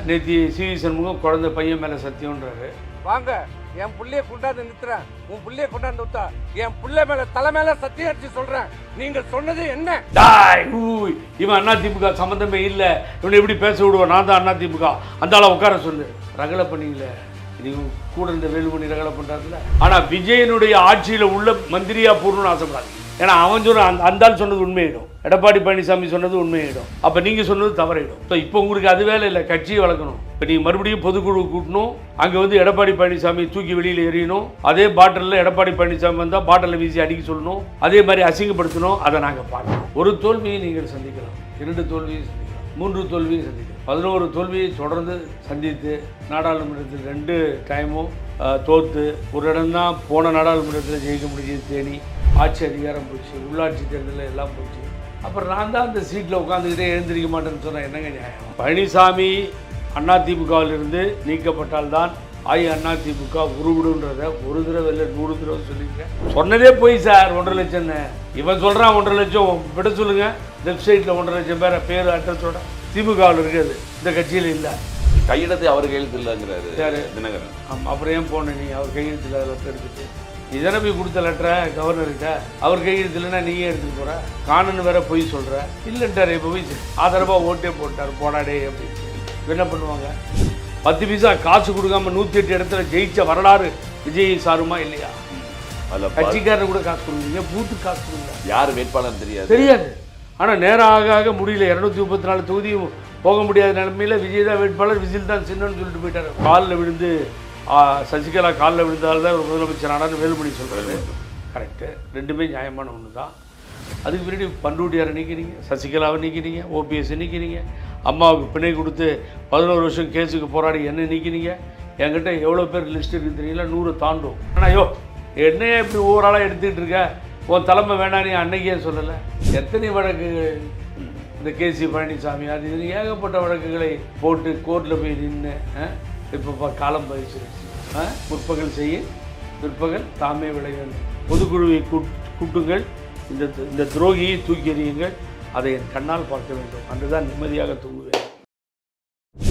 நேற்று சிவி சண்முகம் குழந்தை பையன் மேலே சத்தியம்ன்றாரு. வாங்க என் புள்ளைய கொண்டாந்து நிறுத்துறேன், உன் புள்ளைய கொண்டாந்து விட்டா என் புள்ளை மேல தலை மேல சத்தியம் அடிச்சு சொல்றேன். நீங்க சொன்னது என்ன? இவன் அதிமுக சம்பந்தமே இல்லை, இவனை எப்படி பேச விடுவான்? நான் தான் அதிமுக. அந்த ஆளை உட்கார சொல்லு. ரகலை பண்ணீங்களே, நீங்க கூட இந்த வேலுமணி ரகலை பண்றாருல. ஆனா விஜயனுடைய ஆட்சியில உள்ள மந்திரியா போடணும்னு ஆசைப்படாது. ஏன்னா அவன் சொன்ன அந்த ஆள் சொன்னது உண்மையிடும், எடப்பாடி பழனிசாமி சொன்னது உண்மையிடும், அப்போ நீங்கள் சொன்னது தவறிடும். ஸோ இப்போ உங்களுக்கு அது வேலை இல்லை, கட்சியை வளர்க்கணும். இப்போ நீங்கள் மறுபடியும் பொதுக்குழு கூட்டணும், அங்கே வந்து எடப்பாடி பழனிசாமி தூக்கி வெளியில் எறியணும், அதே பாட்டிலில் எடப்பாடி பழனிசாமி வந்தால் பாட்டிலில் வீசி அடிக்க சொல்லணும், அதே மாதிரி அசிங்கப்படுத்தணும். அதை நாங்கள் பார்க்கணும். ஒரு தோல்வியை நீங்கள் சந்திக்கலாம், 2 தோல்வியை சந்திக்கலாம், 3 தோல்வியை சந்திக்கலாம், 11 தோல்வியை தொடர்ந்து சந்தித்து நாடாளுமன்றத்தில் 2 டைமும் தோற்று ஒரு இடம்தான் போன நாடாளுமன்றத்தில் ஜெயிக்க முடிஞ்சது தேனி. ஆட்சி அதிகாரம் போச்சு, உள்ளாட்சி தேர்தலில் எல்லாம் போச்சு. அப்புறம் நான் தான் அந்த சீட்டில் உட்காந்துக்கிட்டே எழுந்திரிக்க மாட்டேன்னு சொன்னால் என்னங்க நியாயம்? பழனிசாமி அதிமுகவிலிருந்து நீக்கப்பட்டால்தான் அதிமுக உருவிடுன்றதை ஒரு தடவை இல்லை 100 தடவை சொல்லியிருக்கேன். சொன்னதே போய் சார் 1.5 லட்சம். இவன் சொல்கிறான் 1.5 லட்சம் விட சொல்லுங்கள். வெப்சைட்டில் 1.5 லட்சம் பேர் அட்ரஸோட திமுகவில் இருக்குது, இந்த கட்சியில் இல்லை. கையெழுத்து அவர் கையெழுத்து இல்லைங்கிறாரு யார்? தினகரன். ஆமாம், அப்புறம் ஏன் போன நீ அவர் கையெழுத்து இல்லாத லெட்டர் எடுத்துட்டு இதனை போய் கொடுத்த லெட்டரை கவர்னர்கிட்ட அவர் கையெழுத்து இல்லைன்னா நீங்கள் எடுத்துகிட்டு போகிற காணுன்னு வேற போய் சொல்கிற இல்லைன்ட்டார். இப்போ போய் ஆதரவாக ஓட்டே போட்டார், போடாடே அப்படின்னு. என்ன பண்ணுவாங்க? 10 பைசா காசு கொடுக்காம 108 இடத்துல ஜெயிச்ச வரலாறு விஜய் சாருமா இல்லையா? அதில் கட்சிக்காரர் கூட காசு கொடுக்குறீங்க, பூத்துக்கு காசு கொடுங்க. யார் வேட்பாளர் தெரியாது. ஆனால் நேரம் ஆக முடியல, 234 தொகுதியும் போக முடியாத நிலைமையில் விஜய் தான் வேட்பாளர், விஜய் தான் சின்னன்னு சொல்லிட்டு போயிட்டார். காலில் விழுந்து சசிகலா காலில் விழுந்தால் தான் ஒரு முதலமைச்சர் ஆனான்னு வேலுமணி சொல்கிறாரு. கரெக்டு, ரெண்டுமே நியாயமான ஒன்று தான். அதுக்கு பின்னாடி பண்ருட்டியாரை நீக்கிறீங்க, சசிகலாவை நீக்கிறீங்க, ஓபிஎஸ் நீக்கிறீங்க, அம்மாவுக்கு பிணை கொடுத்து 11 வருஷம் கேஸுக்கு போராடி என்ன நீக்கிறீங்க. என்கிட்ட எவ்வளோ பேர் லிஸ்ட் இருக்குது தெரியுங்களா? 100 தாண்டும். ஆனால் ஐயோ என்னையே இப்படி ஒவ்வொரு ஆளாக எடுத்துக்கிட்டு இருக்க, உன் தலைமை வேணாம் நீ அன்னைக்கே சொல்லலை. எத்தனை வழக்கு இந்த கேசி பழனிசாமி அது இது ஏகப்பட்ட வழக்குகளை போட்டு கோர்ட்டில் போய் நின்று இப்போ காலம் பயிற்சிருச்சு. முற்பகல் செய்ய பிற்பகல் தாமே விளையும். பொதுக்குழுவை கூட்டுங்கள், இந்த துரோகியை தூக்கி எறியுங்கள், அதை என் கண்ணால் பார்க்க வேண்டும், அன்றுதான் நிம்மதியாக தூங்குவேன்.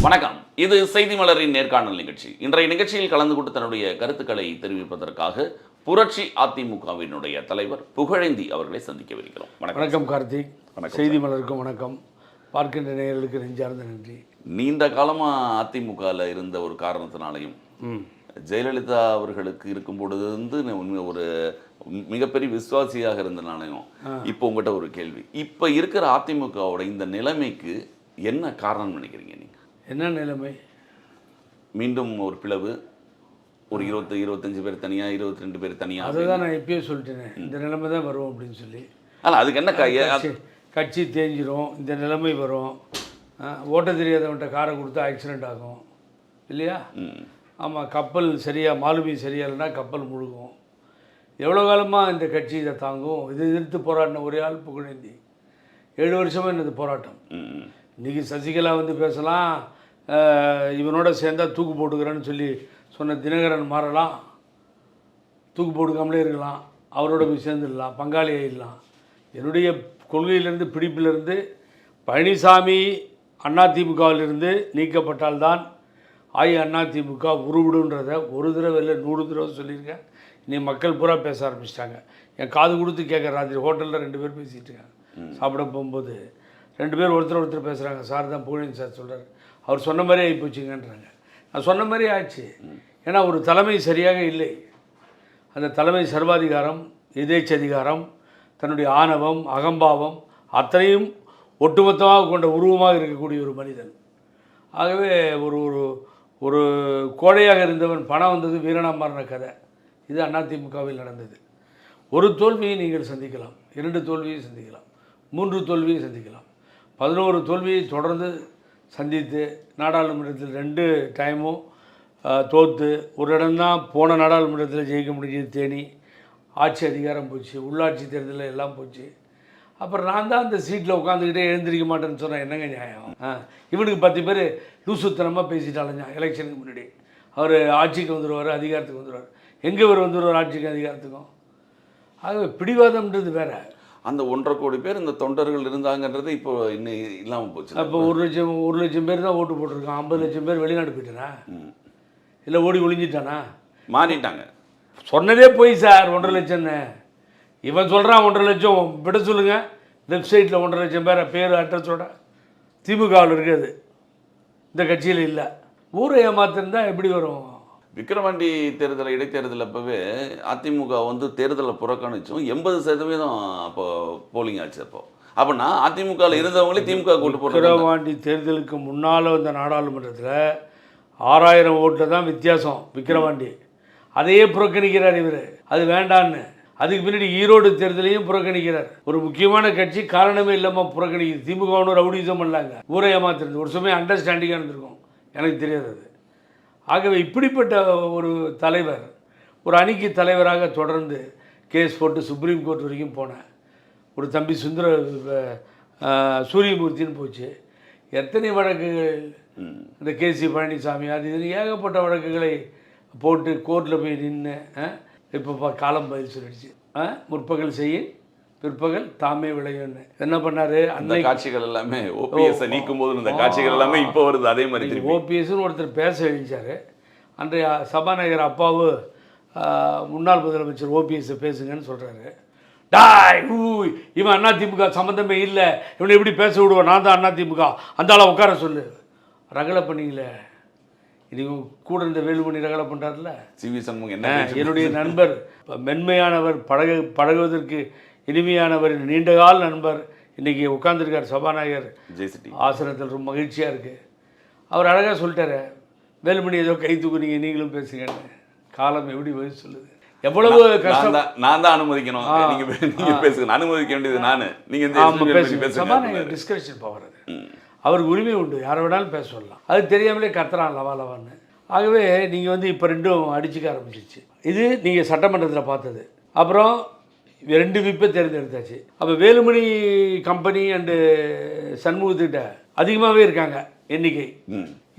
வணக்கம், இது செய்தி மலரின் நேர்காணல் நிகழ்ச்சி. இன்றைய நிகழ்ச்சியில் கலந்து கொண்டு தன்னுடைய கருத்துக்களை தெரிவிப்பதற்காக புரட்சி அதிமுகவினுடைய தலைவர் புகழேந்தி அவர்களை சந்திக்கவிருக்கிறோம். வணக்கம் கார்த்திக். செய்தி மலருக்கும் வணக்கம். பார்க்கின்ற நேயர்களுக்கு நெஞ்சார்ந்த நன்றி. நீண்ட காலமாக அதிமுகவில் இருந்த ஒரு காரணத்தினாலையும் ஜெயலலிதா அவர்களுக்கு இருக்கும் பொழுது வந்து ஒரு மிகப்பெரிய விசுவாசியாக இருந்தனாலையும் இப்போ உங்கள்கிட்ட ஒரு கேள்வி, இப்போ இருக்கிற அதிமுகவோட இந்த நிலைமைக்கு என்ன காரணம் நினைக்கிறீங்க நீங்கள்? என்ன நிலைமை? மீண்டும் ஒரு பிளவு, ஒரு 25 பேர் தனியாக, 22 பேர் தனியாக. அதுதான் நான் எப்பயே சொல்லிட்டேனே, இந்த நிலைமை தான் வரும் அப்படின்னு சொல்லி. ஆனால் அதுக்கு என்ன கட்சி தேஞ்சிரும், இந்த நிலைமை வரும். ஓட்ட தெரியாதவன்ட்ட காரை கொடுத்தா ஆக்சிடெண்ட் ஆகும் இல்லையா? ஆமாம், கப்பல் சரியாக மாலுமி சரியாக இல்லைன்னா கப்பல் முழுகும். எவ்வளோ காலமாக இந்த கட்சி இதை தாங்கும்? இதை எதிர்த்து போராடின ஒரே ஆள் புகழேந்தி. 7 வருஷமாக என்னது போராட்டம். இன்றைக்கி சசிகலா வந்து பேசலாம், இவனோட சேர்ந்தா தூக்கு போட்டுக்கிறேன்னு சொல்லி சொன்ன தினகரன் மாறலாம், தூக்கு போட்டுக்காமலே இருக்கலாம், அவரோட போய் சேர்ந்துடலாம், பங்காளி ஆகிடலாம். என்னுடைய கொள்கையிலிருந்து பிடிப்பிலிருந்து பழனிசாமி அதிமுகவிலிருந்து நீக்கப்பட்டால்தான் அதிமுக உருவிடுன்றதை ஒரு தடவை இல்லை 100 தடவை சொல்லியிருக்கேன். இன்னைக்கு மக்கள் பூரா பேச ஆரம்பிச்சிட்டாங்க. என் காது கொடுத்து கேட்குற ராத்திரி ஹோட்டலில் 2 பேர் பேசிகிட்டு இருக்காங்க. சாப்பிட போகும்போது 2 பேர் ஒருத்தர் பேசுகிறாங்க. சார் தான் புகழேந்தி சார் சொல்கிறார், அவர் சொன்ன மாதிரியே ஆகி போச்சுங்கன்றாங்க. நான் சொன்ன மாதிரியே ஆச்சு. ஏன்னா ஒரு தலைமை சரியாக இல்லை. அந்த தலைமை சர்வாதிகாரம், எதேச்சதிகாரம், தன்னுடைய ஆணவம், அகம்பாவம் அத்தனையும் ஒட்டுமொத்தமாக கொண்ட உருவமாக இருக்கக்கூடிய ஒரு மனிதன். ஆகவே ஒரு ஒரு ஒரு கோழையாக இருந்தவன் பணம் வந்தது வீரனாக மாறின கதை. இது அதிமுகவில் நடந்தது. ஒரு தோல்வியை நீங்கள் சந்திக்கலாம், 2 தோல்வியை சந்திக்கலாம், 3 தோல்வியை சந்திக்கலாம், 11 தோல்வியை தொடர்ந்து சந்தித்து நாடாளுமன்றத்தில் 2 டைமும் தோற்று ஒரு இடம்தான் போன நாடாளுமன்றத்தில் ஜெயிக்க முடிஞ்சது தேனி. ஆட்சி அதிகாரம் போச்சு, உள்ளாட்சி தேர்தலில் எல்லாம் போச்சு. அப்புறம் நான் தான் அந்த சீட்டில் உட்காந்துக்கிட்டே எழுந்திரிக்க மாட்டேன்னு சொன்னால் என்னங்க நியாயம்? இவனுக்கு 10 பேர் லூசுத்தனமாக பேசிட்டாலஞ்சா எலெக்ஷனுக்கு முன்னாடி. அவர் ஆட்சிக்கு வந்துடுவார், அதிகாரத்துக்கு வந்துடுவார். எங்கே இவர் வந்துடுவார் ஆட்சிக்கு அதிகாரத்துக்கும்? ஆகவே பிடிவாதம்ன்றது வேறு. அந்த 1.5 கோடி பேர் இந்த தொண்டர்கள் இருந்தாங்கன்றது இப்போ இன்னும் இல்லாமல் போச்சு. அப்போ 1 லட்சம் பேர் தான் ஓட்டு போட்டிருக்கான். 50 லட்சம் பேர் வெளிநாடு போயிட்டானா, இல்லை ஓடி ஒளிஞ்சிட்டானா? மாறிட்டாங்க. சொன்னதே போய் சார் 1.5 லட்சம்னு. இவன் சொல்கிறான் 1.5 லட்சம். விட சொல்லுங்கள், வெப்சைட்டில் 1.5 லட்சம் பேரை பேர் அட்ரஸோட திமுகவில் இருக்குது, இந்த கட்சியில் இல்லை. ஊரை ஏமாத்திருந்தா எப்படி வரும்? விக்கிரவாண்டி தேர்தல் இடைத்தேர்தல் அப்போவே அதிமுக வந்து தேர்தலை புறக்கணிச்சும் 80% அப்போ போலிங் ஆச்சு. அப்போனா அதிமுகவில் இருந்தவங்களே திமுக ஓட்டு போட்டு. விக்கிரவாண்டி தேர்தலுக்கு முன்னால் வந்த நாடாளுமன்றத்தில் 6000 ஓட்டில் தான் வித்தியாசம் விக்கிரவாண்டி. அதையே புறக்கணிக்கிறார் இவர், அது வேண்டான்னு. அதுக்கு பின்னாடி ஈரோடு தேர்தலையும் புறக்கணிக்கிறார். ஒரு முக்கியமான கட்சி காரணமே இல்லாமல் புறக்கணிக்குது. திமுக ஒன்றும் ரவுடிசம் பண்ணலாங்க, ஊரை ஏமாத்திருந்து. ஒரு சமயம் அண்டர்ஸ்டாண்டிங்காக இருந்திருக்கும், எனக்கு தெரியாது அது. ஆகவே இப்படிப்பட்ட ஒரு தலைவர், ஒரு அணிக்கு தலைவராக தொடர்ந்து கேஸ் போட்டு சுப்ரீம் கோர்ட் வரைக்கும் போனேன். ஒரு தம்பி சூரியமூர்த்தின்னு போச்சு. எத்தனை வழக்குகள், இந்த கேசி பழனிசாமி, அது இது ஏகப்பட்ட வழக்குகளை போட்டு கோர்ட்டில் போய் நின்று இப்போ காலம் பதில் சொல்லிடுச்சு. முற்பகல் செய்ய பிற்பகல் தாமே விளையும்னு என்ன பண்ணார்? அந்த காட்சிகள் எல்லாமே ஓபிஎஸ் நீக்கும் போது இந்த காட்சிகள் எல்லாமே இப்போ வருது. அதே மாதிரி ஓபிஎஸ்ன்னு ஒருத்தர் பேச எழுதிச்சார். அன்றைய சபாநாயகர் அப்பாவு முன்னாள் முதலமைச்சர் ஓபிஎஸ் பேசுங்கன்னு சொல்கிறாரு. டாய் இவன் அதிமுக சம்மந்தமே இல்லை, இவனை எப்படி பேச விடுவோம், நான் தான் அதிமுக, அந்த ஆளை உட்கார சொல்லு. ரகலை பண்ணீங்களே, இது கூட இருந்த வேலுமணி ரகலை பண்ணுறாருல. சிவி சண்முகம் என்ன, என்னுடைய நண்பர், மென்மையானவர், பழகுவதற்கு இனிமையானவர், நீண்டகால நண்பர், இன்றைக்கி உட்காந்துருக்கார் சபாநாயகர் ஆசனத்தில். ரொம்ப மகிழ்ச்சியாக இருக்குது. அவர் அழகாக சொல்லிட்டாரு, வேலுமணி ஏதோ கை தூக்குனீங்க, நீங்களும் பேசுங்கன்னு. காலம் எப்படி வயசு சொல்லுது, எவ்வளவு கஷ்டம். நான் தான் அனுமதிக்கணும், நீங்கள் பேசுங்க, அனுமதிக்க வேண்டியது நான், நீங்கள் சபாநாயகர் டிஸ்கஷன் பவர் அது, அவருக்கு உரிமை உண்டு, யாரை வேணாலும் பேச சொல்லலாம். அது தெரியாமலே கத்துறான் லவா லவான்னு. ஆகவே நீங்கள் வந்து இப்போ ரெண்டும் அடிச்சுக்க ஆரம்பிச்சிச்சு. இது நீங்கள் சட்டமன்றத்தில் பார்த்தது. அப்புறம் 2 விப்பை தேர்ந்தெடுத்தாச்சு. அப்போ வேலுமணி கம்பெனி அண்டு சண்முகத்திட்ட அதிகமாகவே இருக்காங்க எண்ணிக்கை,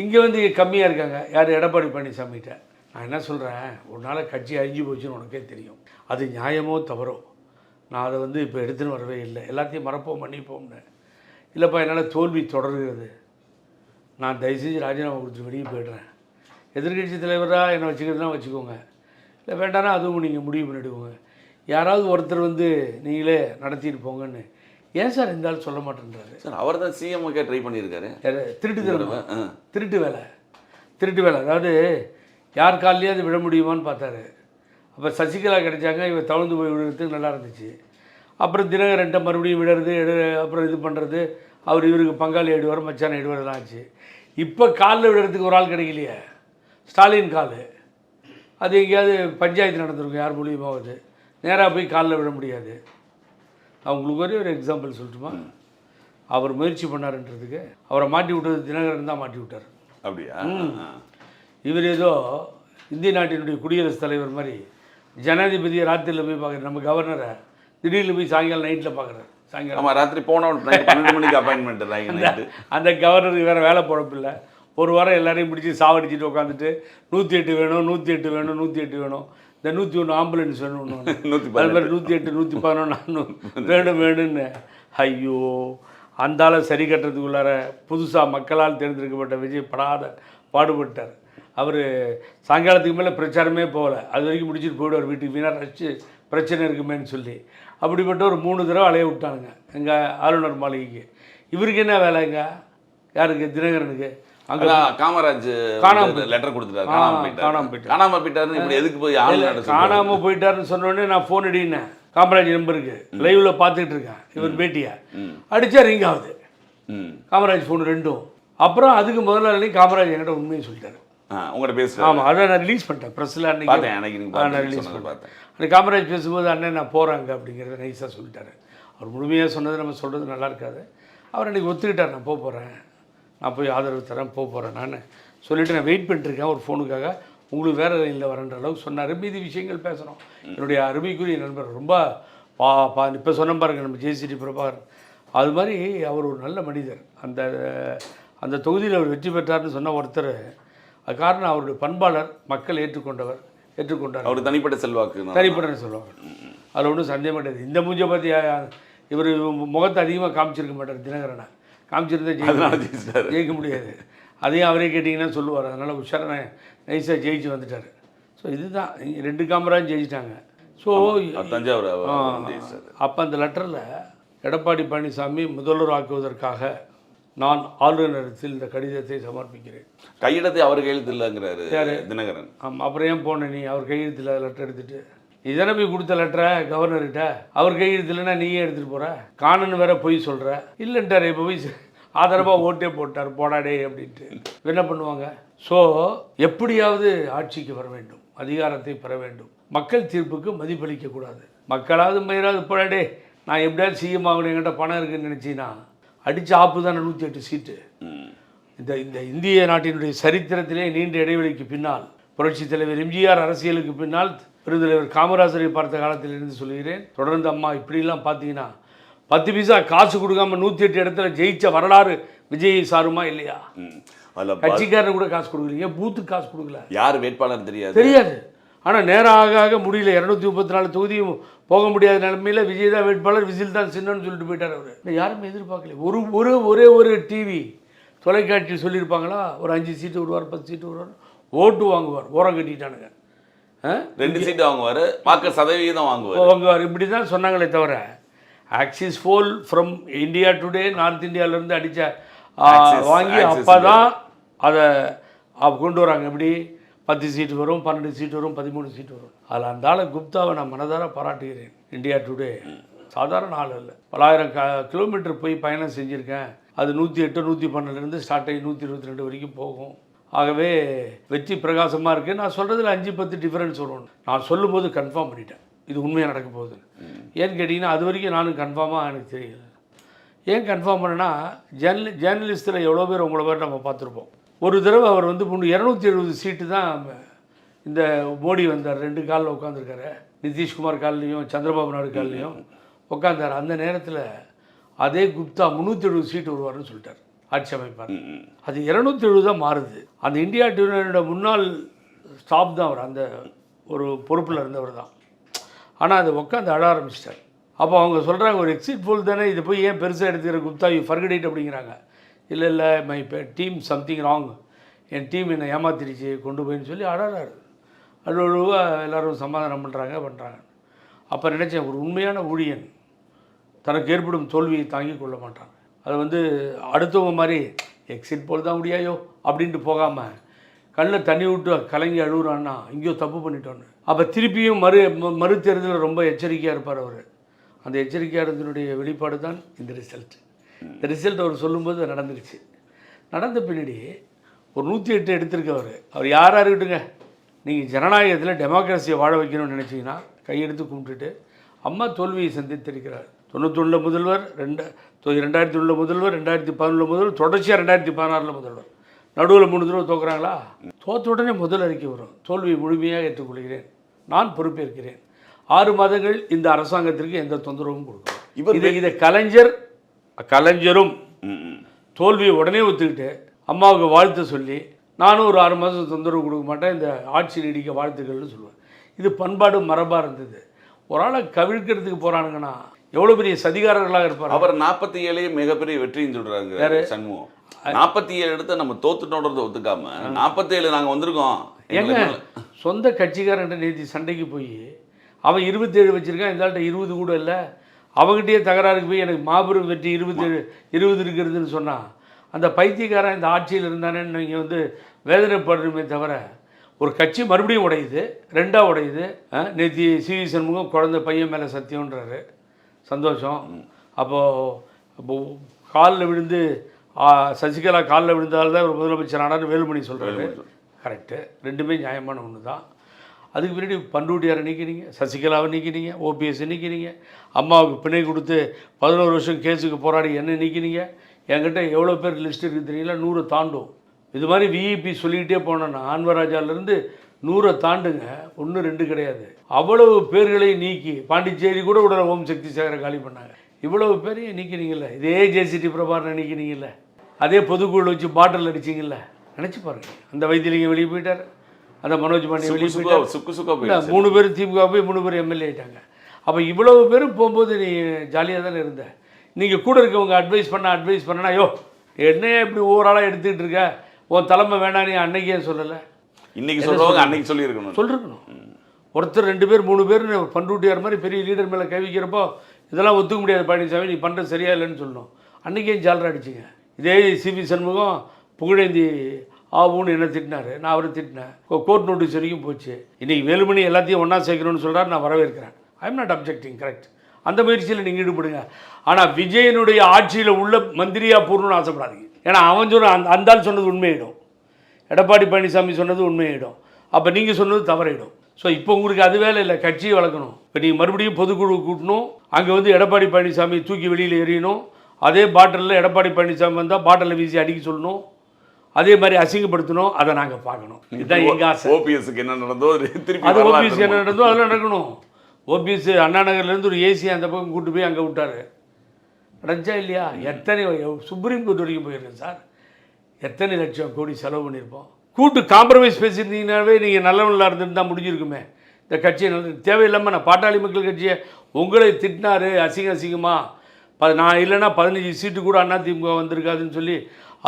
இங்கே வந்து கம்மியாக இருக்காங்க. யார்? எடப்பாடி பழனிசாமிகிட்ட. நான் என்ன சொல்கிறேன், ஒரு நாள் கட்சி அழிஞ்சு போச்சுன்னு உனக்கே தெரியும். அது நியாயமோ தவறோ, நான் அதை வந்து இப்போ எடுத்துன்னு வரவே இல்லை. எல்லாத்தையும் மறப்போம் மன்னிப்போம்னு. இல்லைப்பா, என்னால் தோல்வி தொடர்கிறது, நான் தயவுசெஞ்சு ராஜினாமா கொடுத்து வெளியே போய்ட்றேன். எதிர்கட்சி தலைவராக என்னை வச்சுக்கிறதுனா வச்சுக்கோங்க, இல்லை வேண்டானா அதுவும் நீங்கள் முடிவு பண்ணிவிடுவோங்க. யாராவது ஒருத்தர் வந்து நீங்களே நடத்திட்டு போங்கன்னு. ஏன் சார் இந்த ஆள் சொல்ல மாட்டேன்றாரு சார்? அவர் தான் சிஎம்முக்கே ட்ரை பண்ணியிருக்காரு. திருட்டு வேலை. அதாவது யார் காலையாவது விழ முடியுமான்னு பார்த்தாரு. அப்போ சசிகலா கிடைச்சாங்க, இவர் தவழ்ந்து போய் விழுறதுக்கு நல்லா இருந்துச்சு. அப்புறம் தினகரன்ட்ட மறுபடியும் விடுறது, அப்புறம் இது பண்ணுறது, அவர் இவருக்கு பங்காளி ஆகிடுவார், மச்சான் ஆகிடுவார்லாம் ஆச்சு. இப்போ காலில் விடுறதுக்கு ஒரு ஆள் கிடைக்கலையே, ஸ்டாலின் கால். அது எங்கேயாவது பஞ்சாயத்து நடந்திருக்கும், யார் மூலியமாவது நேராக போய் காலில் விட முடியாது. அவங்களுக்கு ஒரே ஒரு எக்ஸாம்பிள் சொல்லட்டுமா? அவர் முயற்சி பண்ணாருன்றதுக்கு அவரை மாட்டி விட்டது தினகரன் தான் மாட்டி விட்டார். அப்படியா? இவர் ஏதோ இந்திய நாட்டினுடைய குடியரசுத் தலைவர் மாதிரி ஜனாதிபதியை ராத்திரியில் போய் பார்க்குறாரு. நம்ம கவர்னரை திடீர்னு போய் சாயங்காலம் நைட்டில் பார்க்குறாரு. சாயங்காலம் ராத்திரி போனோம் 12 மணிக்கு அப்பாயின்மெண்ட். அந்த கவர்னருக்கு வேறு வேலை பொழப்பில்லை. ஒரு வாரம் எல்லாரையும் பிடிச்சி சாவடிச்சிட்டு உட்காந்துட்டு 108 வேணும், 108 வேணும், 108 வேணும், இந்த 101 ஆம்புலன்ஸ் வேணும், அது மாதிரி 108, 111 வேணும்னு. ஐயோ, அந்த ஆளை சரி கட்டுறதுக்குள்ளார புதுசாக மக்களால் தேர்ந்தெடுக்கப்பட்ட விஜய் பாடுபட்டார். அவர் சாயங்காலத்துக்கு மேலே பிரச்சாரமே போகலை, அது வரைக்கும் முடிச்சுட்டு போய்டுவார் வீட்டுக்கு. வீணாக ரசிச்சு பிரச்சனை இருக்குமேன்னு சொல்லி அப்படிப்பட்ட ஒரு 3 தடவை அலைய விட்டானுங்க எங்கள் ஆளுநர் மாளிகைக்கு. இவருக்கு என்ன வேலைங்க? யாருக்கு? தினகரனுக்கு. அங்கே காமராஜ் லெட்டர் கொடுத்துட்டாரு, காணாமல் போயிட்டாருன்னு. எதுக்கு போய் காணாமல் போயிட்டாருன்னு சொன்னோடனே நான் ஃபோன் அடினேன் காமராஜ் நம்பருக்கு, லைவில் பார்த்துக்கிட்டு இருக்கேன் இவர் பேட்டியை. அடித்தா ரிங் ஆகுது, காமராஜ் ஃபோன் 2ம். அப்புறம் அதுக்கு முதல்ல காமராஜ் என்கிட்ட உண்மையை சொல்லிட்டாரு. உங்கள்கிட்ட பேச. ஆமாம், அதை நான் ரிலீஸ் பண்ணிட்டேன் ப்ரெஸ்ஸில். நான் ரிலீஸ் பண்ணேன். அன்றைக்கி காமராஜ் பேசும்போது அண்ணன் நான் போகிறாங்க அப்படிங்கிறத நைஸாக சொல்லிட்டாரு. அவர் முழுமையாக சொன்னது நம்ம சொல்கிறது நல்லா இருக்காது. அவர் அன்றைக்கி ஒத்துக்கிட்டார், நான் போகிறேன், நான் போய் ஆதரவு தரேன், போகிறேன் நான் சொல்லிவிட்டு நான் வெயிட் பண்ணிட்டுருக்கேன் ஒரு ஃபோனுக்காக, உங்களுக்கு வேறு லைனில் வரன்ற அளவுக்கு சொன்னார். மீதி விஷயங்கள் பேசணும். என்னுடைய அருமைக்குரிய நண்பர் ரொம்ப இப்போ சொன்ன பாருங்கள் நம்ம ஜேசிடி பிரபாகர், அது மாதிரி அவர் ஒரு நல்ல மனிதர். அந்த தொகுதியில் அவர் வெற்றி பெற்றார்னு சொன்ன ஒருத்தர், அது காரணம் அவருடைய பண்பாளர், மக்கள் ஏற்றுக்கொண்டார். அவர் தனிப்பட்ட செல்வாக்கு, அதில் ஒன்றும் சந்தேகம் கிடையாது. இந்த மூஞ்சை பற்றி இவர் முகத்தை அதிகமாக காமிச்சிருக்க மாட்டார் தினகரனை. காமிச்சிருந்தா ஜெயிக்க முடியாது. அதையும் அவரே கேட்டிங்கன்னா சொல்லுவார். அதனால் உஷாரான நைஸாக ஜெயிச்சு வந்துட்டார். ஸோ இதுதான் 2 காமராஜ் ஜெயிச்சிட்டாங்க. ஸோ தஞ்சாவூர் அப்போ அந்த லெட்டரில் எடப்பாடி பழனிசாமி முதல்வர் ஆக்குவதற்காக நான் ஆளுநரிடத்தில் இந்த கடிதத்தை சமர்ப்பிக்கிறேன். கையெழுத்து அவர் கையெழுத்து இல்லைங்கிறாரு தினகரன். ஆமாம், அப்புறம் ஏன் போன நீ அவர் கையெழுத்தில் லெட்டர் எடுத்துகிட்டு இதனை போய் கொடுத்த லெட்டரை கவர்னர்கிட்ட அவர் கையெழுத்து இல்லைன்னா நீயே எடுத்துகிட்டு போகிற, காணுன்னு வேற போய் சொல்கிற இல்லைன்ட்டார். இப்போ போய் ஆதரவாக ஓட்டே போட்டார் போடாடே அப்படின்ட்டு என்ன பண்ணுவாங்க? ஸோ எப்படியாவது ஆட்சிக்கு வர வேண்டும், அதிகாரத்தை பெற வேண்டும், மக்கள் தீர்ப்புக்கு மதிப்பளிக்கக்கூடாது. மக்களாவது மயிராது போடாடே நான் எப்படியாவது சிஎம் ஆகணும் என்கிட்ட பணம் இருக்குன்னு நினச்சின்னா அடித்து ஆப்பு தானே 108 சீட்டு. இந்த இந்திய நாட்டினுடைய சரித்திரத்திலே நீண்ட இடைவெளிக்கு பின்னால் புரட்சித் தலைவர் எம்ஜிஆர் அரசியலுக்கு பின்னால் பெருந்தலைவர் காமராஜரை பார்த்த காலத்திலிருந்து சொல்கிறேன். தொடர்ந்து அம்மா இப்படிலாம் பார்த்தீங்கன்னா 10 பைசா காசு கொடுக்காம 108 இடத்துல ஜெயிச்ச வரலாறு விஜய் சாருமா இல்லையா? கட்சிக்காரன் கூட காசு கொடுக்குறீங்க, பூத்துக்கு காசு கொடுக்கல. யார் வேட்பாளர் தெரியாது. ஆனால் நேரம் ஆக முடியல. 234 தொகுதியும் போக முடியாத நிலைமையில் விஜய் தான் வேட்பாளர், விசில் தான் சின்னன்னு சொல்லிட்டு போயிட்டார் அவர். யாருமே எதிர்பார்க்கல. ஒரே ஒரு டிவி தொலைக்காட்சி சொல்லியிருப்பாங்களா ஒரு 5 சீட்டு விடுவார், 10 சீட்டு விடுவார், ஓட்டு வாங்குவார். ஓரம் கட்டிட்டானுங்க. 2 சீட்டு வாங்குவார், வாக்கு சதவீதம் வாங்குவார். இப்படி தான் சொன்னாங்களே தவிர Axis poll from India Today north இந்தியாவிலேருந்து அடித்த வாங்கி அப்போ தான் அதை கொண்டு வராங்க. எப்படி 10 சீட்டு வரும், 12 சீட்டு வரும், 13 சீட்டு வரும். அதில் அந்த ஆளை குப்தாவை நான் மனதார பாராட்டுகிறேன். இந்தியா டுடே சாதாரண ஆள் இல்லை. பலாயிரம் கிலோமீட்டர் போய் பயணம் செஞ்சுருக்கேன். அது 108 112 ஸ்டார்ட் ஆகி 122 வரைக்கும் போகும். ஆகவே வெற்றி பிரகாசமாக இருக்குது. நான் சொல்கிறதுல 5-10 டிஃப்ரென்ஸ் வரும். நான் சொல்லும்போது கன்ஃபார்ம் பண்ணிட்டேன் இது உண்மையாக நடக்க போகுது. ஏன்னு கேட்டிங்கன்னா அது வரைக்கும் நானும் கன்ஃபார்மாக எனக்கு தெரியல. ஏன் கன்ஃபார்ம் பண்ணேன்னா ஜேர்னலிஸ்ட்டில் எவ்வளோ பேர் உங்களை பேர் நம்ம பார்த்துருப்போம். ஒரு தடவை அவர் வந்து 270 சீட்டு தான் இந்த மோடி வந்தார். 2 காலில் உட்காந்துருக்காரு. நிதிஷ்குமார் கால்லையும் சந்திரபாபு நாயுடு கால்லையும் உட்காந்தார். அந்த நேரத்தில் அதே குப்தா 370 சீட்டு வருவார்னு சொல்லிட்டார், ஆட்சி அமைப்பார். அது 270 தான் மாறுது. அந்த இந்தியா டுடேயோட முன்னாள் ஸ்டாப் தான் அவர், அந்த ஒரு பொறுப்பில் இருந்தவர் தான். ஆனால் அதை உட்காந்து அழ ஆரம்பிச்சிட்டார். அப்போ அவங்க சொல்கிறாங்க ஒரு எக்ஸிட் போல் தானே, இதை போய் ஏன் பெருசாக எடுத்துக்கிற குப்தா, யூ ஃபர்கெட் இட் அப்படிங்கிறாங்க. இல்லை my team something wrong, N team என்னை ஏமாத்திடுச்சு கொண்டு போயின்னு சொல்லி அழறாரு. அழுவாக எல்லோரும் சமாதானம் பண்ணுறாங்க. அப்போ நினச்சேன் ஒரு உண்மையான ஊழியன் தனக்கு ஏற்படும் தோல்வியை தாங்கி கொள்ள மாட்டான். அது வந்து அடுத்தவங்க மாதிரி எக்ஸிட் போல் தான் முடியாயோ அப்படின்ட்டு போகாமல் கண்ணில் தண்ணி விட்டு கலங்கி அழுகுறான்னா இங்கேயோ தப்பு பண்ணிட்டோன்னு. அப்போ திருப்பியும் மறு தேர்தலில் ரொம்ப எச்சரிக்கையாக இருப்பார் அவர். அந்த எச்சரிக்கையாக இருந்தனுடைய வெளிப்பாடு தான் இந்த ரிசல்ட். இந்த ரிசல்ட் அவர் சொல்லும்போது நடந்துருச்சு. நடந்த பின்னாடி ஒரு 108 எடுத்திருக்கவர். அவர் யாராக இருக்கட்டுங்க, நீங்கள் ஜனநாயகத்தில் டெமோக்ரஸியை வாழ வைக்கணும்னு நினச்சிங்கன்னா கையெடுத்து கும்பிட்டுட்டு அம்மா தோல்வியை சந்தித்திருக்கிறார். 91 முதல்வர், 2001 முதல்வர், 2011 முதல்வர், தொடர்ச்சியாக 2016 முதல்வர். நடுவில் 3 தடவை தோக்குறாங்களா? தோற்ற உடனே முதல் அறிக்கை வரும், தோல்வியை முழுமையாக ஏற்றுக்கொள்கிறேன், நான் பொறுப்பேற்கிறேன், 6 மாதங்கள் இந்த அரசாங்கத்திற்கு எந்த தொந்தரவும் கொடுக்கும். இதை கலைஞரும் தோல்வியை உடனே ஒத்துக்கிட்டு அம்மாவுக்கு வாழ்த்து சொல்லி நானும் ஒரு 6 மாதம் தொந்தரவு கொடுக்க மாட்டேன், இந்த ஆட்சி நீடிக்க வாழ்த்துக்கள்னு சொல்லுவேன். இது பண்பாடு மரபாக இருந்தது. ஒரு ஆளை கவிழ்க்கிறதுக்கு போகிறானுங்கன்னா எவ்வளோ பெரிய சதிகாரர்களாக இருப்பார். அவர் 47 மிகப்பெரிய வெற்றின்னு சொல்கிறாங்க சண்முகம். 47 எடுத்து நம்ம தோத்துட்டோன்றதை ஒத்துக்காம 47 நாங்கள் வந்திருக்கோம். எங்க சொந்த கட்சிக்காரன்ட்ட நேற்று சண்டைக்கு போய் அவன் 27 வச்சுருக்கான், இந்த ஆள்கிட்ட 20 கூட இல்லை, அவங்ககிட்டயே தகராறுக்கு போய் எனக்கு மாபெரும் வெற்றி 20 இருக்கிறதுன்னு சொன்னான். அந்த பைத்தியக்காரன் இந்த ஆட்சியில் இருந்தானேன்னு நீங்கள் வந்து வேதனைப்படுறமே தவிர ஒரு கட்சி மறுபடியும் உடையுது, 2ஆக உடையுது. நேற்று சிவி சண்முகம் குழந்தை பையன் மேலே சத்தியம்ன்றாரு, சந்தோஷம். அப்போது காலில் விழுந்து சசிகலா காலில் விழுந்தால்தான் ஒரு முதலமைச்சர் ஆனான்னு வேலுமணி சொல்கிறாரு. கரெக்டு, ரெண்டுமே நியாயமான ஒன்று தான். அதுக்கு பின்னாடி பண்ருட்டியாரை நீக்கினீங்க, சசிகலாவை நீக்கினீங்க, ஓபிஎஸ் நீக்கினீங்க, அம்மாவுக்கு பிணை கொடுத்து 11 வருஷம் கேஸுக்கு போராடி என்ன நீக்கினீங்க. என்கிட்ட எவ்வளோ பேர் லிஸ்ட் இருக்குது தெரியல, 100 தாண்டும். இது மாதிரி விஇபி சொல்லிக்கிட்டே போனோன்னா ஆன்வராஜாலேருந்து 100 தாண்டுங்க, 1 2 கிடையாது. அவ்வளவு பேர்களை நீக்கி பாண்டிச்சேரி கூட உடல ஓம் சக்தி சேகரை காலி பண்ணாங்க. இவ்வளவு பேரையும் நீக்கினீங்கல்ல. இதே ஜேசிடி பிரபாகரனை நீக்கினீங்கல்ல, அதே பொதுக்குழு வச்சு பாட்டில் அடிச்சிங்கல்ல. நினச்சி பாருங்கள், அந்த வைத்தியலிங்கம் வெளியே போயிட்டார், அந்த மனோஜ் பாண்டியன் வெளியே போயிட்டார், 3 பேர் திமுக போய் 3 பேர் எம்எல்ஏ ஆகிட்டாங்க. அப்போ இவ்வளவு பேரும் போகும்போது நீ ஜாலியாக தானே இருந்த. நீங்கள் கூட இருக்கவங்க அட்வைஸ் பண்ணனா ஐயோ என்னையே இப்படி ஓவராலாக எடுத்துக்கிட்டு இருக்க, உன் தலைமை வேணாம் நீ அன்னைக்கே சொல்லலை. இன்னைக்கு சொல்கிறவங்க அன்னைக்கு சொல்லியிருக்கணும். ஒருத்தர் 2 பேர் 3 பேர் பண்ருட்டியார் மாதிரி பெரிய லீடர் மேலே கை வைக்கிறப்போ இதெல்லாம் ஒத்துக்க முடியாது பழனிசாமி, நீ பண்ணுறது சரியா இல்லைன்னு சொல்லணும். அன்றைக்கே ஜாலரா அடிச்சிங்க. இதே சிபி சண்முகம் புகழேந்தி ஆவுன்னு என்ன திட்டினார், நான் அவரை திட்டினேன். கோர்ட் நோட்டீஸ் வரைக்கும் போச்சு. இன்றைக்கி வேலுமணி எல்லாத்தையும் ஒன்றா சேர்க்கணும்னு சொல்கிறார், நான் வரவேற்கிறேன். I am not objecting, correct. அந்த முயற்சியில் நீங்கள் ஈடுபடுங்க. ஆனால் விஜயனுடைய ஆட்சியில் உள்ள மந்திரியாக போடணும்னு ஆசைப்படாதீங்க. ஏன்னா அவன் சொல்கிற அந்த ஆள் சொன்னது உண்மையிடும், எடப்பாடி பழனிசாமி சொன்னது உண்மையிடும், அப்போ நீங்கள் சொன்னது தவறிடும். ஸோ இப்போ உங்களுக்கு அது வேலை இல்லை, கட்சியை வளர்க்கணும். இப்போ நீங்கள் மறுபடியும் பொதுக்குழு கூட்டணும், அங்கே வந்து எடப்பாடி பழனிசாமி தூக்கி வெளியில் எறியணும். அதே பாட்டிலில் எடப்பாடி பழனிசாமி வந்தால் பாட்டிலில் வீசி அடிக்க சொல்லணும், அதே மாதிரி அசிங்கப்படுத்தணும். அதை நாங்கள் பார்க்கணும். இதுதான் எங்கள் ஆசை. ஓபிஎஸ்க்கு என்ன நடந்தோ திருப்பி அது ஓபிஎஸ்க்கு என்ன நடந்தோ அதெல்லாம் நடக்கணும். ஓபிஎஸ் அண்ணா நகர்லேருந்து ஒரு ஏசி அந்த பக்கம் கூப்பிட்டு போய் அங்கே விட்டார். நடந்துச்சா இல்லையா? எத்தனை சுப்ரீம் கோர்ட் வரைக்கும் போயிருக்கேன் சார். எத்தனை லட்சம் கோடி செலவு பண்ணியிருப்போம். கூட்டு காம்ப்ரமைஸ் பேசியிருந்தீங்கன்னாவே நீங்கள் நல்லவங்களா இருந்துட்டு தான் முடிஞ்சிருக்குமே. இந்த கட்சியை தேவையில்லாமல் நான் பாட்டாளி மக்கள் கட்சியை உங்களை திட்டினார் அசிங்கமாக. நான் இல்லைன்னா 15 சீட்டு கூட அதிமுக வந்திருக்காதுன்னு சொல்லி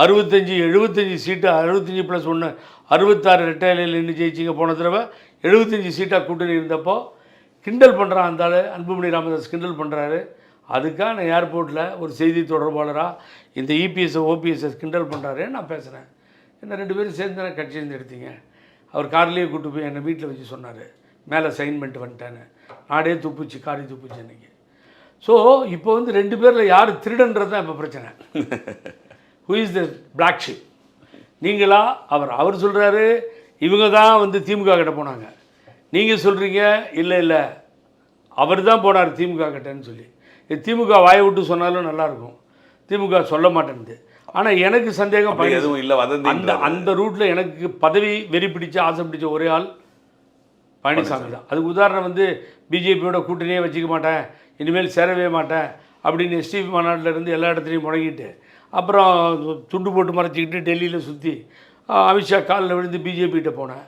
65 சீட்டு 65+1 66 ரெட்டையிலையில் நின்று ஜெயிச்சிங்க. போன தடவை 75 சீட்டாக கூட்டணி இருந்தப்போ கிண்டல் பண்ணுறான் அந்த ஆள். அன்புமணி ராமதாஸ் கிண்டல் பண்ணுறாரு. அதுக்காக நான் ஏர்போர்ட்டில் ஒரு செய்தி தொடர்பாளராக இந்த இபிஎஸ் ஓபிஎஸ்எஸ் கிண்டல் பண்ணுறாரு. நான் பேசுகிறேன், என்ன 2 பேரும் சேர்ந்து தானே கட்சியிலேருந்து எடுத்தீங்க. அவர் கார்லேயே கூப்பிட்டு போய் என்னை வீட்டில் வச்சு சொன்னார், மேலே சைன் பண்ணிட்டு வந்துட்டேன்னு. நாடே துப்புச்சு, காரி துப்புச்சு அன்றைக்கி. ஸோ இப்போ வந்து 2 பேரில் யார் திருடன்றது தான் இப்போ பிரச்சனை. Who is the black sheep? நீங்களா அவர் சொல்கிறாரு இவங்க தான் வந்து திமுக கிட்ட போனாங்க. நீங்கள் சொல்கிறீங்க இல்லை அவர் தான் போனார் திமுக கிட்டன்னு சொல்லி. திமுக வாயை விட்டு சொன்னாலும் நல்லாயிருக்கும், திமுக சொல்ல மாட்டேன்து. ஆனால் எனக்கு சந்தேகம் எதுவும் இல்லை. அந்த ரூட்டில் எனக்கு பதவி வெறி பிடிச்ச ஆசை பிடிச்ச ஒரே ஆள் பழனிசாமி தான். அதுக்கு உதாரணம் வந்து பிஜேபியோட கூட்டணியே வச்சுக்க மாட்டேன், இனிமேல் சேரவே மாட்டேன் அப்படின்னு எஸ்டிபி மாநாட்டில் இருந்து எல்லா இடத்துலையும் முடங்கிட்டு அப்புறம் துண்டு போட்டு மறைச்சிக்கிட்டு டெல்லியில் சுற்றி அமித்ஷா காலில் விழுந்து பிஜேபிகிட்ட போனேன்.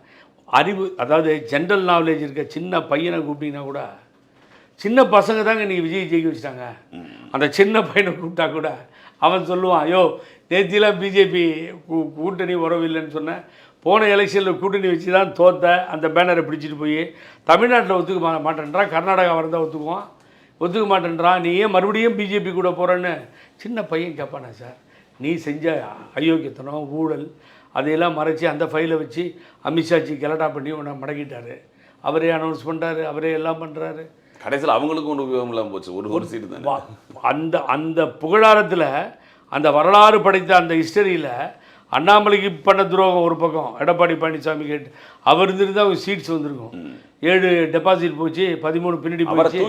அறிவு, அதாவது ஜென்ரல் நாலேஜ் இருக்க சின்ன பையனை கூப்பிட்டீங்கன்னா கூட, சின்ன பசங்க தாங்க இன்றைக்கி விஜய் ஜெயிக்க வச்சுட்டாங்க. அந்த சின்ன பையனை கூப்பிட்டா கூட அவன் சொல்லுவான், ஐயோ நேத்திலாம் பிஜேபி கூட்டணி உறவில்லைன்னு சொன்னேன், போன எலெக்ஷனில் கூட்டணி வச்சு தான் தோத்த அந்த பேனரை பிடிச்சிட்டு போய் தமிழ்நாட்டில் ஒத்துக்க மாட்டேன்றான், கர்நாடகா வரதான் ஒத்துக்க மாட்டேன்றான், நீ ஏன் மறுபடியும் பிஜேபி கூட போகிறேன்னு சின்ன பையன் கேட்பானே சார். நீ செஞ்ச அயோக்கியத்தனம் ஊழல் அதையெல்லாம் மறைச்சி அந்த ஃபைலை வச்சு அமித்ஷாஜி கலட்டா பண்ணி உன்னை மடக்கிட்டார். அவரே அனௌன்ஸ் பண்ணுறாரு, அவரே எல்லாம் பண்ணுறாரு. கடைசியில் அவங்களுக்கும் ஒன்று உபயோகம் இல்லாமல் போச்சு. ஒரு சீட்டு தான். அந்த புகழாரத்தில் அந்த வரலாறு படைத்த அந்த ஹிஸ்டரியில் அண்ணாமலைக்கு பண்ண துரோகம் ஒரு பக்கம், எடப்பாடி பழனிசாமி கேட்டு அவர் இருந்துட்டு அவங்க சீட்ஸ் வந்திருக்கும். 7 டெபாசிட் போச்சு, 13 பின்னாடி போச்சு.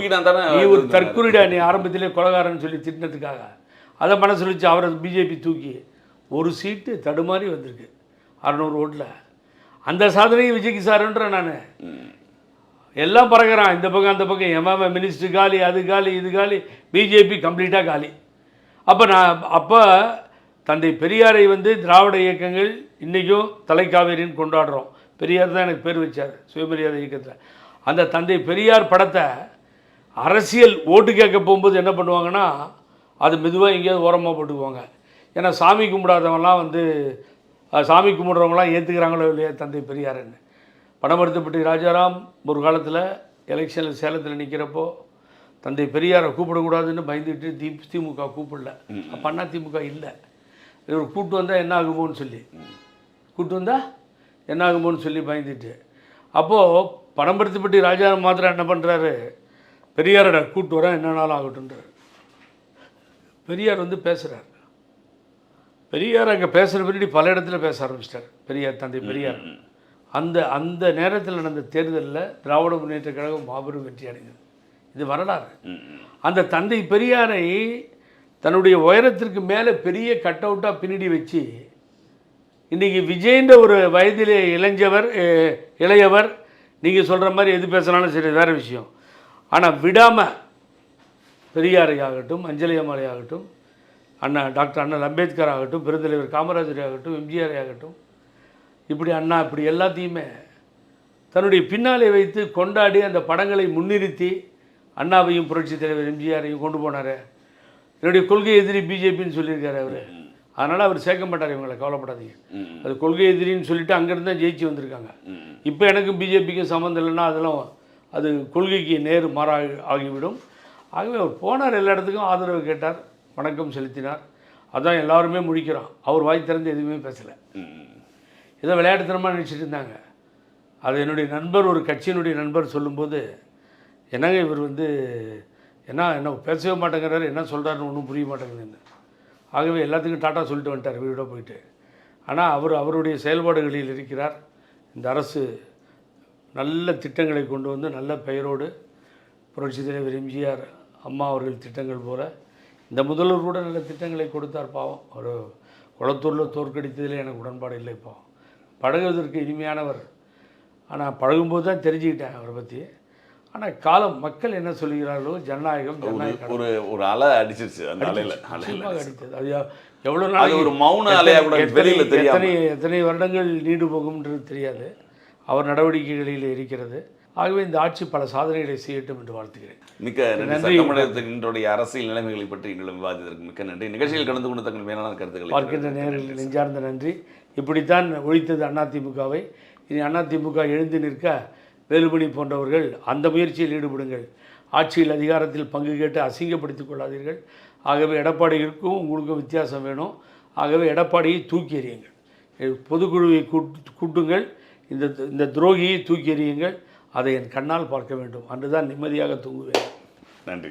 நீ ஒரு தற்கொலைடா, நீ ஆரம்பத்திலே கொலகாரன்னு சொல்லி திட்டினதுக்காக அதை மனசில் வச்சு அவரை பிஜேபி தூக்கி ஒரு சீட்டு தடுமாறி வந்திருக்கு 600 ஓட்டில். அந்த சாதனையும் விஜய்க்கு சாருன்ற நான் எல்லாம் பறக்கிறான். இந்த பக்கம் அந்த பக்கம் எம்எம்ஏ மினிஸ்டர் காலி, அது காலி, இது காலி, பிஜேபி கம்ப்ளீட்டாக காலி. அப்போ தந்தை பெரியாரை வந்து திராவிட இயக்கங்கள் இன்றைக்கும் தலைக்காவேரின்னு கொண்டாடுறோம். பெரியார் தான் எனக்கு பேர் வச்சார் சுயமரியாதை இயக்கத்தில். அந்த தந்தை பெரியார் படத்தை அரசியல் ஓட்டு கேட்க போகும்போது என்ன பண்ணுவாங்கன்னா, அது மெதுவாக எங்கேயாவது ஓரமாக போட்டுக்குவாங்க. ஏன்னா சாமி கும்பிடாதவங்களாம் வந்து சாமி கும்பிட்றவங்களாம் ஏற்றுக்கிறாங்களோ இல்லையா தந்தை பெரியார்ன்னு. பணமறுத்தப்பட்டி ராஜாராம் ஒரு காலத்தில் எலெக்ஷனில் சேலத்தில் நிற்கிறப்போ தந்தை பெரியாரை கூப்பிடக்கூடாதுன்னு பயந்துட்டு திமுக கூப்பிடல. அப்போ அண்ணா திமுக இல்லை, இவர் கூட்டு வந்தால் என்ன ஆகுமோன்னு சொல்லி பயந்துட்டு, அப்போது பணமறுத்தப்பட்டி ராஜாராம் மாத்திரம் என்ன பண்ணுறாரு, பெரியாரோட கூட்டு வர என்னன்னாலும் ஆகட்டுன்றார். பெரியார் வந்து பேசுகிறார். பெரியார் அங்கே பேசுகிற பின்னாடி பல இடத்துல பேச ஆரம்பிச்சிட்டார் பெரியார், தந்தை பெரியார். அந்த நேரத்தில் நடந்த தேர்தலில் திராவிட முன்னேற்ற கழகம் மாபெரும் வெற்றி அடைந்தது. இது வரலாறு. அந்த தந்தை பெரியாரை தன்னுடைய உயரத்திற்கு மேலே பெரிய கட் அவுட்டாக பின்னாடி வச்சு இன்றைக்கி விஜய்ன்ற ஒரு வயதிலே இளையவர் நீங்கள் சொல்கிற மாதிரி எது பேசினாலும் சரி வேறு விஷயம். ஆனால் விடாமல் பெரியாரை ஆகட்டும், அஞ்சலி அம்மாளை ஆகட்டும், டாக்டர் அண்ணல் அம்பேத்கர் ஆகட்டும், பெருந்தலைவர் காமராஜர் ஆகட்டும், எம்ஜிஆர் ஆகட்டும், இப்படி அண்ணா இப்படி எல்லாத்தையுமே தன்னுடைய பின்னாலே வைத்து கொண்டாடி அந்த படங்களை முன்னிறுத்தி அண்ணாவையும் புரட்சித் தலைவர் எம்ஜிஆரையும் கொண்டு போனார். என்னுடைய கொள்கை எதிரி பிஜேபின்னு சொல்லியிருக்காரு அவர். அதனால் அவர் சேர்க்க மாட்டார் இவங்களை, கவலைப்படாதீங்க. அது கொள்கை எதிரின்னு சொல்லிட்டு அங்கேருந்து தான் ஜெயிச்சு வந்திருக்காங்க. இப்போ எனக்கும் பிஜேபிக்கும் சம்மந்தம் இல்லைன்னா அதெல்லாம் அது கொள்கைக்கு நேர் மாறாக ஆகிவிடும். ஆகவே அவர் போனார், எல்லா இடத்துக்கும் ஆதரவு கேட்டார், வணக்கம் செலுத்தினார். அதான் எல்லாருமே முழிக்கிறோம். அவர் வாய் திறந்து எதுவுமே பேசலை. ஏதோ விளையாட்டுத்தனமாக நினச்சிட்டு இருந்தாங்க. அது என்னுடைய நண்பர், ஒரு கட்சியினுடைய நண்பர் சொல்லும்போது, என்னங்க இவர் என்ன பேசவே மாட்டேங்கிறாரு, என்ன சொல்கிறாருன்னு ஒன்றும் புரிய மாட்டேங்குதுன்னு. ஆகவே எல்லாத்துக்கும் டாட்டா சொல்லிட்டு வந்துட்டார் வீடோட போயிட்டு. ஆனால் அவருடைய செயல்பாடுகளில் இருக்கிறார். இந்த அரசு நல்ல திட்டங்களை கொண்டு வந்து நல்ல பெயரோடு புரட்சித் தலைவர் எம்ஜிஆர் அம்மா அவர்கள் திட்டங்கள் போல இந்த முதல்வர் கூட நல்ல திட்டங்களை கொடுத்தார். பாவம், ஒரு குளத்தூரில் தோற்கடித்ததில் எனக்கு உடன்பாடு இல்லை. பாவம், பழகுவதற்கு இனிமையானவர். ஆனால் பழகும்போது தான் தெரிஞ்சுக்கிட்டேன் அவரை பற்றி. ஆனால் காலம் மக்கள் என்ன சொல்கிறார்களோ, ஜனநாயகம் ஒரு அலை அடிச்சிருச்சு. அந்த அலையில் அடித்தது. அது எவ்வளோ நாள் ஒரு மௌன அலையாக கூட வெளியில் தெரியாது. எத்தனை வருடங்கள் நீண்டு போகும்ன்றது தெரியாது. அவர் நடவடிக்கைகளில் இருக்கிறது. ஆகவே இந்த ஆட்சி பல சாதனைகளை செய்யட்டும் என்று வாழ்த்துகிறேன். மிக்க நன்றி. தமிழகத்தின் இன்றைய அரசியல் நிலைமைகளை பற்றி எங்களும் விவாதித்ததற்கு மிக்க நன்றி. நிகழ்ச்சியில் கலந்து கொண்டு தங்கள் மேலான கருத்துக்களை பார்க்கின்ற நேரில் நெஞ்சார்ந்த நன்றி. இப்படித்தான் ஒழித்தது அதிமுகவை. இனி அதிமுக எழுந்து நிற்க வேலுமணி போன்றவர்கள் அந்த முயற்சியில் ஈடுபடுங்கள். ஆட்சியில் அதிகாரத்தில் பங்கு கேட்டு அசிங்கப்படுத்திக் கொள்ளாதீர்கள். ஆகவே எடப்பாடிகளுக்கும் உங்களுக்கும் வித்தியாசம் வேணும். ஆகவே எடப்பாடியை தூக்கி எறியுங்கள். பொதுக்குழுவை கூட்டுங்கள். இந்த துரோகியை தூக்கி எறியுங்கள். அதை என் கண்ணால் பார்க்க வேண்டும். அன்றுதான் நிம்மதியாக தூங்குவேன். நன்றி.